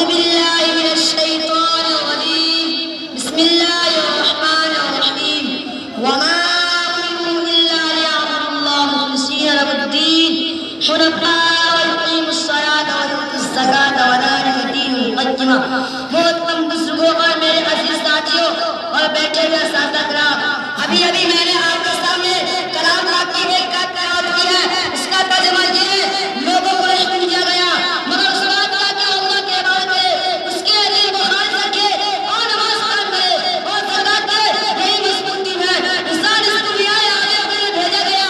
أعوذ بالله من الشيطان الرجيم بسم الله الرحمن الرحيم وما أمروا إلا ليعبدوا الله مخلصين له الدين حنفاء ويقيموا الصلاة ويؤتوا الزكاة وذلك الدين القيم. محترم بزرگوں اور میرے عزیز ساتھیوں اور بیٹھے ہوئے اساتذہ کرام، ابھی میں نے آپ کے سامنے کلام پاک کی ایک آیت تلاوت کی ہے. اس کا ترجمہ یہ ہے: لوگوں کو رحم دیا گیا مگر اس بات کا کہ اللہ کے عبادت کرے، اس کے دل کو خالص رکھے اور نماز قائم کرے اور زکات دے. یہی مضبوط دین ہے. انسان اس دنیا آنے کے لیے بھیجا گیا.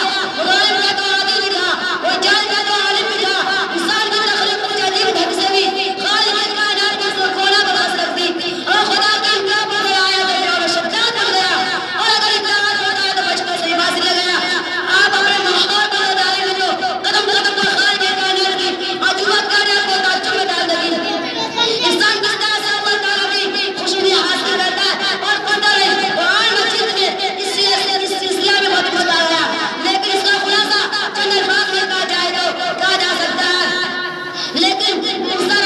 غالب کا تو عادل بھی تھا اور جاہل کا تو عالم بھی تھا. انسان کی تخلیق کچھ عجیب ڈھنگ سے بھی خالق کائنات کا سر کھولا بنا سکتی اور خدا کی انتہا پر آیا تو اور شدت ہو گیا اور اگر اطاعت ہوتا ہے تو بچ کر صحیح بات لے گیا. آپ اپنے ماحول پر داری میں جو قدم قدم پر خالق کائنات کی عظمت کائنات کو تعجب میں ڈال دیں. انسان کس طرح سے اللہ تعالیٰ کی خوشنودی حاصل کرتا ہے اور پتہ نہیں قرآن مجید میں اس سلسلہ میں بہت بتایا گیا، لیکن اس کا خلاصہ چند الفاظ میں کہا جائے تو کہا جا سکتا ہے. لیکن انسان